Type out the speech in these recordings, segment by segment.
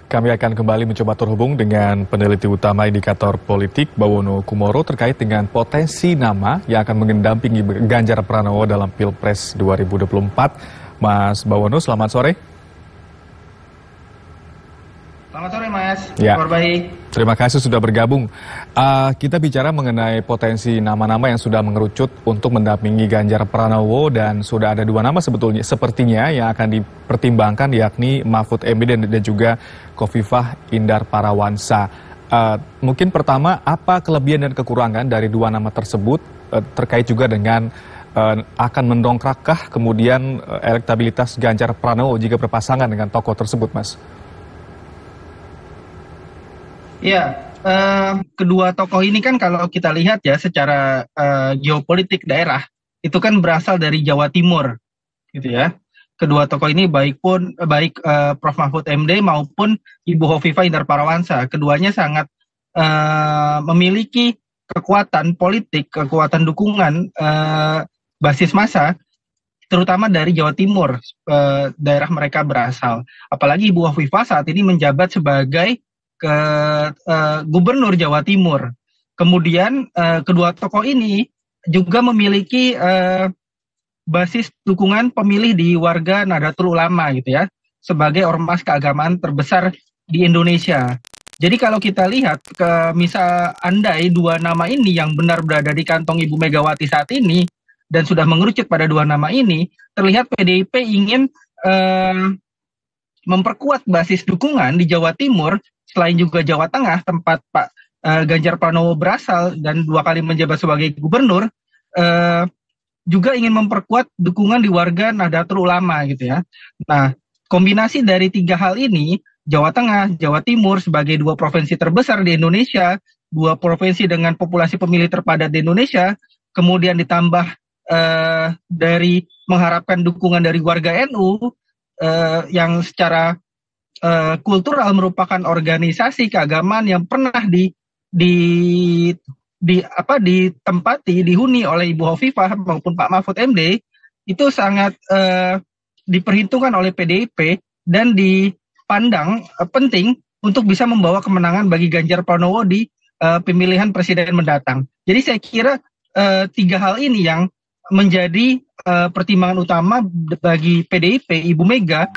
Kami akan kembali mencoba terhubung dengan peneliti utama indikator politik Bawono Kumoro terkait dengan potensi nama yang akan mendampingi Ganjar Pranowo dalam Pilpres 2024. Mas Bawono, selamat sore. Selamat sore Mas, kabar baik. Terima kasih sudah bergabung. Kita bicara mengenai potensi nama-nama yang sudah mengerucut untuk mendampingi Ganjar Pranowo dan sudah ada dua nama sepertinya yang akan dipertimbangkan, yakni Mahfud MD dan juga Khofifah Indar Parawansa. Mungkin pertama, apa kelebihan dan kekurangan dari dua nama tersebut terkait juga dengan akan mendongkrakkah kemudian elektabilitas Ganjar Pranowo jika berpasangan dengan tokoh tersebut, Mas? Ya, kedua tokoh ini kan kalau kita lihat ya secara geopolitik daerah itu kan berasal dari Jawa Timur, gitu ya. Kedua tokoh ini baik Prof Mahfud MD maupun Ibu Khofifah Indar Parawansa, keduanya sangat memiliki kekuatan politik, kekuatan dukungan basis massa, terutama dari Jawa Timur, daerah mereka berasal. Apalagi Ibu Khofifah saat ini menjabat sebagai Gubernur Jawa Timur. Kemudian kedua tokoh ini juga memiliki basis dukungan pemilih di warga Nahdlatul Ulama gitu ya, sebagai ormas keagamaan terbesar di Indonesia. Jadi kalau kita lihat misal andai dua nama ini yang benar berada di kantong Ibu Megawati saat ini dan sudah mengerucut pada dua nama ini, terlihat PDIP ingin memperkuat basis dukungan di Jawa Timur. Selain juga Jawa Tengah, tempat Pak Ganjar Pranowo berasal dan dua kali menjabat sebagai gubernur, juga ingin memperkuat dukungan di warga Nahdlatul Ulama gitu ya. Nah, kombinasi dari tiga hal ini, Jawa Tengah, Jawa Timur sebagai dua provinsi terbesar di Indonesia, dua provinsi dengan populasi pemilih terpadat di Indonesia, kemudian ditambah dari mengharapkan dukungan dari warga NU yang secara kultural merupakan organisasi keagamaan yang pernah ditempati, dihuni oleh Ibu Khofifah maupun Pak Mahfud MD, itu sangat diperhitungkan oleh PDIP dan dipandang penting untuk bisa membawa kemenangan bagi Ganjar Pranowo di pemilihan presiden mendatang. Jadi saya kira tiga hal ini yang menjadi pertimbangan utama bagi PDIP, Ibu Mega,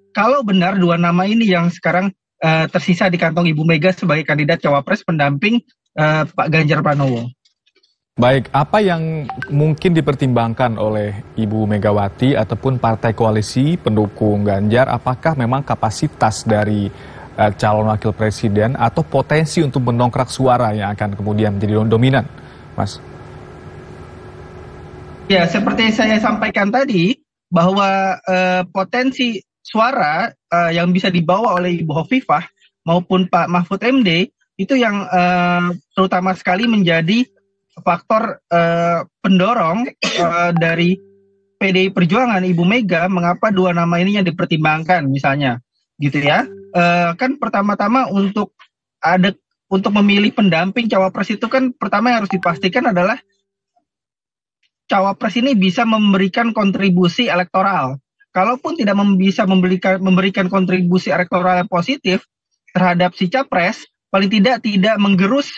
kalau benar dua nama ini yang sekarang tersisa di kantong Ibu Mega sebagai kandidat cawapres pendamping Pak Ganjar Pranowo. Baik, apa yang mungkin dipertimbangkan oleh Ibu Megawati ataupun partai koalisi pendukung Ganjar? Apakah memang kapasitas dari calon wakil presiden atau potensi untuk mendongkrak suara yang akan kemudian menjadi dominan, Mas? Ya, seperti saya sampaikan tadi, bahwa potensi suara yang bisa dibawa oleh Ibu Khofifah maupun Pak Mahfud MD itu yang terutama sekali menjadi faktor pendorong dari PDI Perjuangan Ibu Mega mengapa dua nama ini yang dipertimbangkan misalnya gitu ya. Kan pertama-tama untuk memilih pendamping cawapres itu kan pertama yang harus dipastikan adalah cawapres ini bisa memberikan kontribusi elektoral. Kalaupun tidak bisa memberikan kontribusi elektoral yang positif terhadap si capres, paling tidak menggerus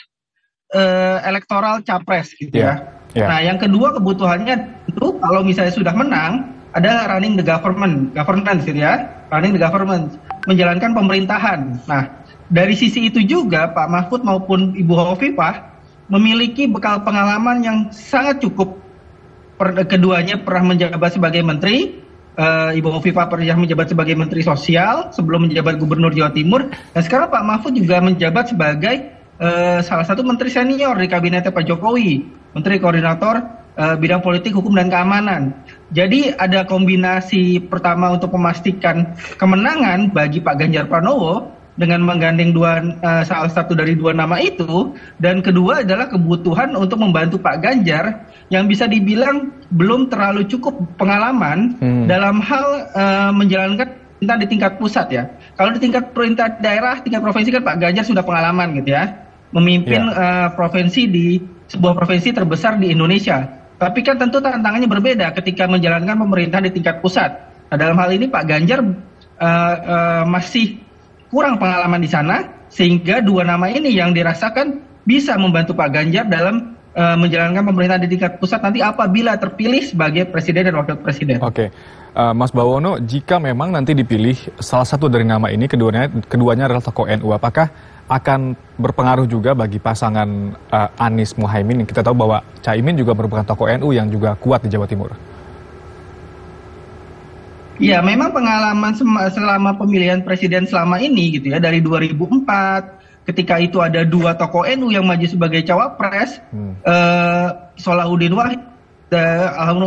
elektoral capres gitu ya. Nah, yang kedua kebutuhannya itu kalau misalnya sudah menang adalah running the governance gitu ya, running the government, menjalankan pemerintahan. Nah, dari sisi itu juga Pak Mahfud maupun Ibu Khofifah memiliki bekal pengalaman yang sangat cukup. Keduanya pernah menjabat sebagai menteri. Ibu Khofifah pernah menjabat sebagai Menteri Sosial sebelum menjabat Gubernur Jawa Timur, dan sekarang Pak Mahfud juga menjabat sebagai salah satu menteri senior di kabinetnya Pak Jokowi, Menteri Koordinator bidang politik, hukum, dan keamanan. Jadi ada kombinasi pertama untuk memastikan kemenangan bagi Pak Ganjar Pranowo dengan menggandeng salah satu dari dua nama itu, dan kedua adalah kebutuhan untuk membantu Pak Ganjar yang bisa dibilang belum terlalu cukup pengalaman dalam hal menjalankan pemerintahan di tingkat pusat ya. Kalau di tingkat perintah daerah, tingkat provinsi kan Pak Ganjar sudah pengalaman gitu ya, memimpin provinsi di sebuah provinsi terbesar di Indonesia. Tapi kan tentu tantangannya berbeda ketika menjalankan pemerintahan di tingkat pusat. Nah, dalam hal ini Pak Ganjar masih kurang pengalaman di sana, sehingga dua nama ini yang dirasakan bisa membantu Pak Ganjar dalam menjalankan pemerintahan di tingkat pusat nanti apabila terpilih sebagai presiden dan wakil presiden. Oke, Mas Bawono, jika memang nanti dipilih salah satu dari nama ini, keduanya adalah tokoh NU, apakah akan berpengaruh juga bagi pasangan Anies Muhaimin? Kita tahu bahwa Caimin juga merupakan tokoh NU yang juga kuat di Jawa Timur. Ya, memang pengalaman selama pemilihan presiden selama ini gitu ya, dari 2004, ketika itu ada dua tokoh NU yang maju sebagai cawapres, Solahuddin Wahid,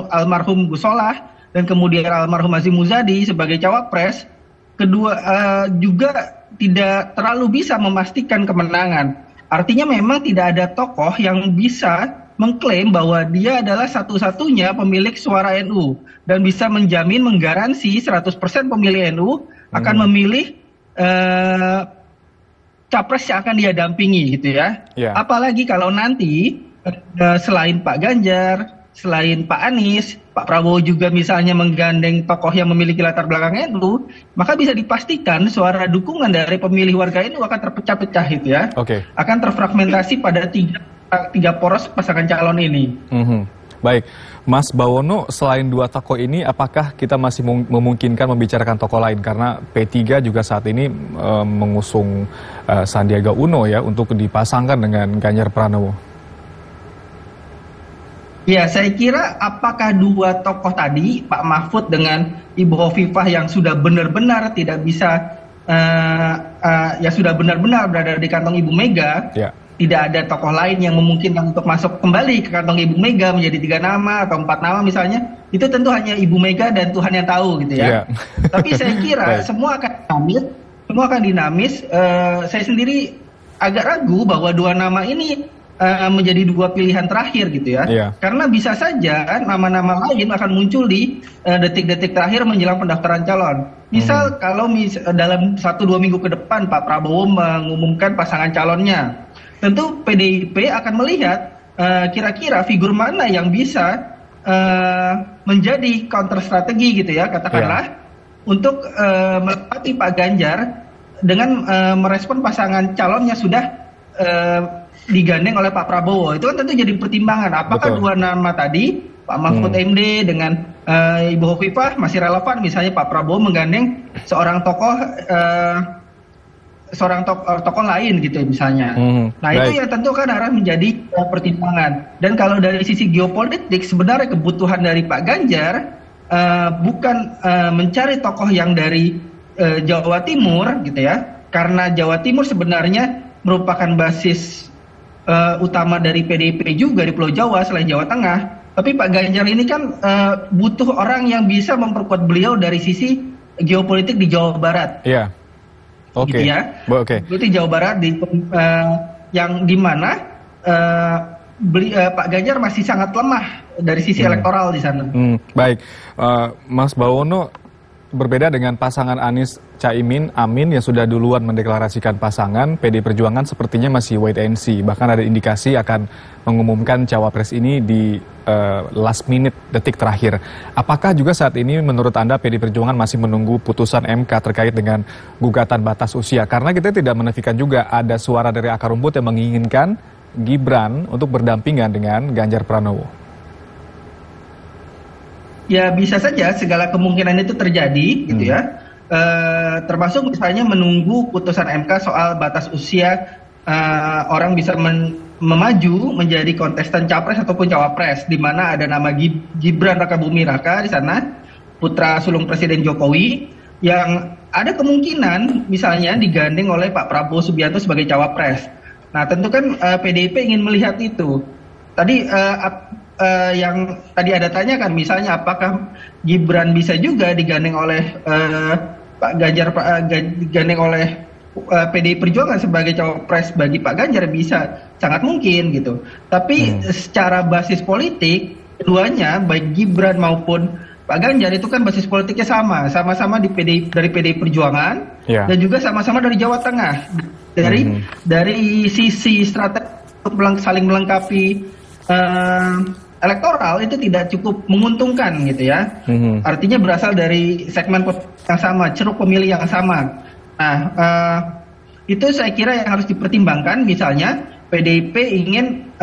almarhum Gus Solah, dan kemudian almarhum Hasyim Muzadi sebagai cawapres, kedua juga tidak terlalu bisa memastikan kemenangan. Artinya memang tidak ada tokoh yang bisa mengklaim bahwa dia adalah satu-satunya pemilik suara NU dan bisa menjamin, menggaransi 100% pemilih NU akan memilih capres yang akan dia dampingi gitu ya. Apalagi kalau nanti selain Pak Ganjar, selain Pak Anies, Pak Prabowo juga misalnya menggandeng tokoh yang memiliki latar belakang NU, maka bisa dipastikan suara dukungan dari pemilih warga NU akan terpecah-pecah gitu ya. Akan terfragmentasi pada tiga poros pasangan calon ini. Baik, Mas Bawono, selain dua tokoh ini, apakah kita masih memungkinkan membicarakan tokoh lain? Karena P3 juga saat ini mengusung Sandiaga Uno ya untuk dipasangkan dengan Ganjar Pranowo. Ya, saya kira apakah dua tokoh tadi, Pak Mahfud dengan Ibu Hovifah yang sudah benar-benar tidak bisa, ya sudah benar-benar berada di kantong Ibu Mega, tidak ada tokoh lain yang memungkinkan untuk masuk kembali ke kantong Ibu Mega menjadi 3 nama atau 4 nama misalnya, itu tentu hanya Ibu Mega dan Tuhan yang tahu gitu ya. Tapi saya kira semua akan dinamis. Saya sendiri agak ragu bahwa dua nama ini menjadi dua pilihan terakhir gitu ya. Karena bisa saja nama-nama lain akan muncul di detik-detik terakhir menjelang pendaftaran calon. Misal kalau dalam 1-2 minggu ke depan Pak Prabowo mengumumkan pasangan calonnya, tentu PDIP akan melihat kira-kira figur mana yang bisa menjadi counter strategi gitu ya, katakanlah, untuk melewati Pak Ganjar dengan merespon pasangan calonnya sudah digandeng oleh Pak Prabowo. Itu kan tentu jadi pertimbangan. Apakah dua nama tadi, Pak Mahfud MD dengan Ibu Hovifah masih relevan, misalnya Pak Prabowo menggandeng seorang tokoh lain gitu misalnya. Nah itu yang tentu kan harus menjadi pertimbangan. Dan kalau dari sisi geopolitik sebenarnya kebutuhan dari Pak Ganjar bukan mencari tokoh yang dari Jawa Timur gitu ya, karena Jawa Timur sebenarnya merupakan basis utama dari PDIP juga di Pulau Jawa selain Jawa Tengah. Tapi Pak Ganjar ini kan butuh orang yang bisa memperkuat beliau dari sisi geopolitik di Jawa Barat. Gitu ya. Itu Jawa Barat yang dimana Pak Ganjar masih sangat lemah dari sisi elektoral di sana. Baik, Mas Bawono, berbeda dengan pasangan Anies Caimin Amin yang sudah duluan mendeklarasikan pasangan, PD Perjuangan sepertinya masih wait and see. Bahkan ada indikasi akan mengumumkan cawapres ini di last minute, detik terakhir. Apakah juga saat ini menurut Anda PD Perjuangan masih menunggu putusan MK terkait dengan gugatan batas usia? Karena kita tidak menafikan juga ada suara dari akar rumput yang menginginkan Gibran untuk berdampingan dengan Ganjar Pranowo. Ya bisa saja segala kemungkinan itu terjadi gitu ya. Termasuk misalnya menunggu putusan MK soal batas usia orang bisa memaju menjadi kontestan capres ataupun cawapres, di mana ada nama Gibran Rakabuming Raka di sana, putra sulung Presiden Jokowi, yang ada kemungkinan misalnya digandeng oleh Pak Prabowo Subianto sebagai cawapres. Nah tentu kan PDIP ingin melihat itu. Tadi yang tadi ada tanyakan misalnya apakah Gibran bisa juga digandeng oleh Pak Ganjar, digandeng oleh PDI Perjuangan sebagai cawapres bagi Pak Ganjar, bisa, sangat mungkin gitu. Tapi secara basis politik keduanya baik Gibran maupun Pak Ganjar itu kan basis politiknya sama-sama dari PDI Perjuangan dan juga sama-sama dari Jawa Tengah. Dari sisi strategi untuk saling melengkapi elektoral itu tidak cukup menguntungkan gitu ya. Artinya berasal dari segmen yang sama, ceruk pemilih yang sama. Nah, itu saya kira yang harus dipertimbangkan. Misalnya PDIP ingin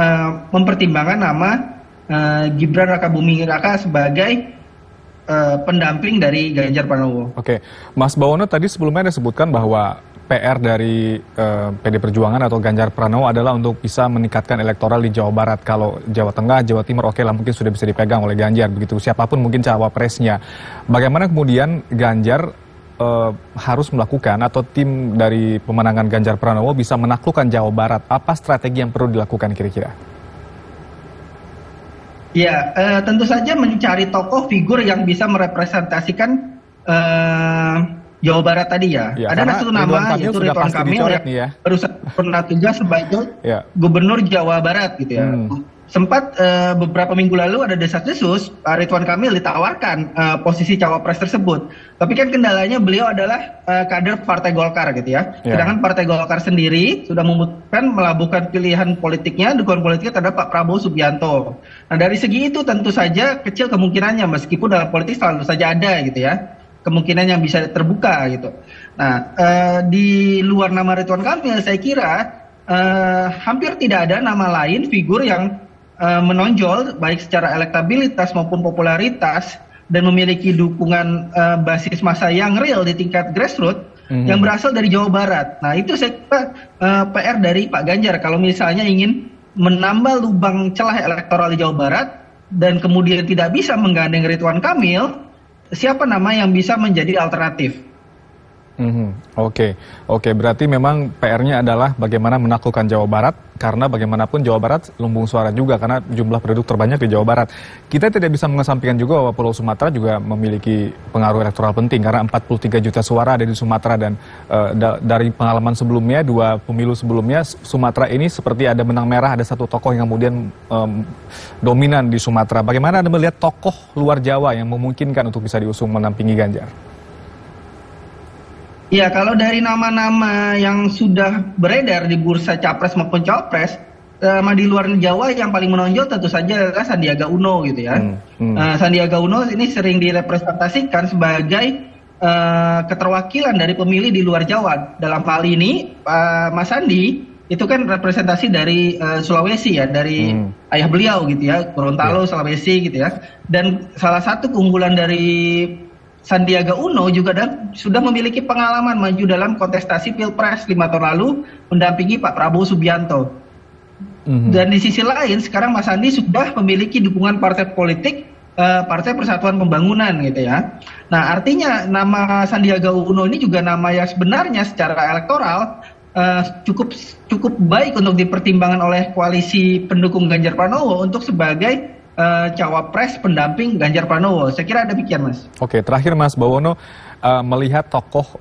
mempertimbangkan nama Gibran Rakabuming Raka sebagai pendamping dari Ganjar Pranowo. Oke, Mas Bawono tadi sebelumnya ada sebutkan bahwa PR dari PD Perjuangan atau Ganjar Pranowo adalah untuk bisa meningkatkan elektoral di Jawa Barat. Kalau Jawa Tengah, Jawa Timur, oke lah mungkin sudah bisa dipegang oleh Ganjar, begitu siapapun mungkin cawapresnya. Bagaimana kemudian Ganjar harus melakukan atau tim dari pemenangan Ganjar Pranowo bisa menaklukkan Jawa Barat? Apa strategi yang perlu dilakukan kira-kira? Ya, tentu saja mencari tokoh figur yang bisa merepresentasikan Jawa Barat tadi ya. Ada satu nama yaitu Ridwan Kamil yang baru pernah tugas sebagai Gubernur Jawa Barat gitu ya. Sempat beberapa minggu lalu ada desas-desus Ridwan Kamil ditawarkan posisi cawapres tersebut. Tapi kan kendalanya beliau adalah kader Partai Golkar gitu ya. Sedangkan Partai Golkar sendiri sudah memutuskan melabuhkan pilihan politiknya, dukungan politiknya terhadap Pak Prabowo Subianto. Nah dari segi itu tentu saja kecil kemungkinannya, meskipun dalam politik selalu saja ada gitu ya, kemungkinan yang bisa terbuka gitu. Nah di luar nama Ridwan Kamil saya kira hampir tidak ada nama lain figur yang menonjol baik secara elektabilitas maupun popularitas dan memiliki dukungan basis massa yang real di tingkat grassroots yang berasal dari Jawa Barat. Nah itu saya kira PR dari Pak Ganjar kalau misalnya ingin menambah lubang celah elektoral di Jawa Barat dan kemudian tidak bisa menggandeng Ridwan Kamil, siapa nama yang bisa menjadi alternatif? Oke, berarti memang PR-nya adalah bagaimana menaklukkan Jawa Barat, karena bagaimanapun Jawa Barat lumbung suara juga, karena jumlah penduduk terbanyak di Jawa Barat. Kita tidak bisa mengesampingkan juga bahwa Pulau Sumatera juga memiliki pengaruh elektoral penting, karena 43 juta suara ada di Sumatera, dan dari pengalaman sebelumnya, 2 pemilu sebelumnya, Sumatera ini seperti ada benang merah, ada satu tokoh yang kemudian dominan di Sumatera. Bagaimana Anda melihat tokoh luar Jawa yang memungkinkan untuk bisa diusung menampingi Ganjar? Ya, kalau dari nama-nama yang sudah beredar di bursa capres maupun cawapres, di luar Jawa yang paling menonjol tentu saja adalah Sandiaga Uno gitu ya. Sandiaga Uno ini sering direpresentasikan sebagai keterwakilan dari pemilih di luar Jawa. Dalam hal ini, Mas Sandi itu kan representasi dari Sulawesi ya, dari ayah beliau gitu ya, Gorontalo, Sulawesi gitu ya. Dan salah satu keunggulan dari Sandiaga Uno juga sudah memiliki pengalaman maju dalam kontestasi Pilpres 5 tahun lalu mendampingi Pak Prabowo Subianto. Dan di sisi lain sekarang Mas Sandi sudah memiliki dukungan partai politik Partai Persatuan Pembangunan gitu ya. Nah artinya nama Sandiaga Uno ini juga nama yang sebenarnya secara elektoral cukup baik untuk dipertimbangkan oleh koalisi pendukung Ganjar Pranowo untuk sebagai cawapres pendamping Ganjar Pranowo. Saya kira demikian, Mas. Oke, terakhir Mas Bawono, melihat tokoh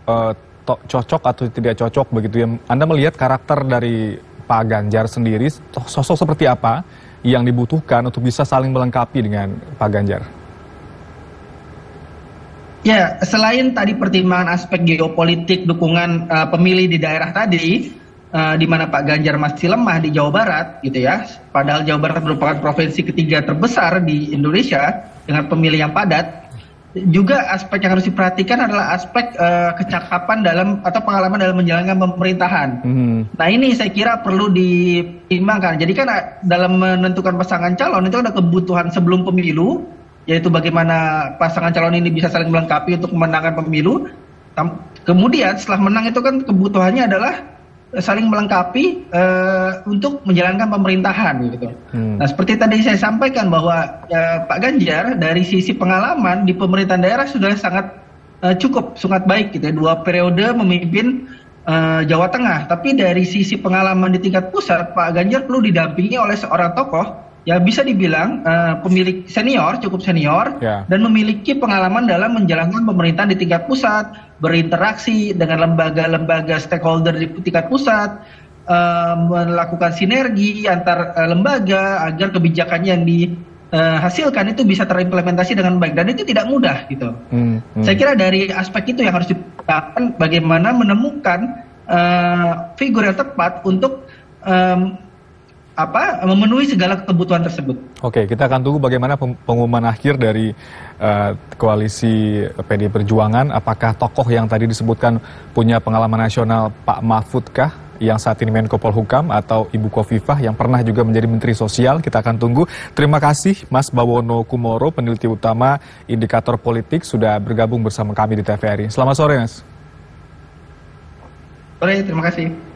cocok atau tidak cocok begitu ya. Anda melihat karakter dari Pak Ganjar sendiri, sosok seperti apa yang dibutuhkan untuk bisa saling melengkapi dengan Pak Ganjar? Ya, selain tadi pertimbangan aspek geopolitik dukungan pemilih di daerah tadi, di mana Pak Ganjar masih lemah di Jawa Barat gitu ya, padahal Jawa Barat merupakan provinsi ketiga terbesar di Indonesia dengan pemilih yang padat. Juga aspek yang harus diperhatikan adalah aspek kecakapan dalam atau pengalaman dalam menjalankan pemerintahan. Nah ini saya kira perlu dipertimbangkan. Jadi kan dalam menentukan pasangan calon itu ada kebutuhan sebelum pemilu, yaitu bagaimana pasangan calon ini bisa saling melengkapi untuk memenangkan pemilu. Kemudian setelah menang itu kan kebutuhannya adalah saling melengkapi untuk menjalankan pemerintahan gitu. Nah seperti tadi saya sampaikan bahwa Pak Ganjar dari sisi pengalaman di pemerintahan daerah sudah sangat sangat baik gitu ya, 2 periode memimpin Jawa Tengah. Tapi dari sisi pengalaman di tingkat pusat, Pak Ganjar perlu didampingi oleh seorang tokoh ya bisa dibilang pemilik senior, cukup senior, dan memiliki pengalaman dalam menjalankan pemerintahan di tingkat pusat, berinteraksi dengan lembaga-lembaga stakeholder di tingkat pusat, melakukan sinergi antar lembaga agar kebijakannya yang dihasilkan itu bisa terimplementasi dengan baik, dan itu tidak mudah gitu. Saya kira dari aspek itu yang harus diperhatikan, bagaimana menemukan figur yang tepat untuk memenuhi segala kebutuhan tersebut. Oke, kita akan tunggu bagaimana pengumuman akhir dari koalisi PD Perjuangan. Apakah tokoh yang tadi disebutkan punya pengalaman nasional, Pak Mahfud kah, yang saat ini Menko Polhukam, atau Ibu Khofifah yang pernah juga menjadi Menteri Sosial? Kita akan tunggu. Terima kasih Mas Bawono Kumoro, peneliti utama Indikator Politik, sudah bergabung bersama kami di TVRI. Selamat sore, Mas. Sore, terima kasih.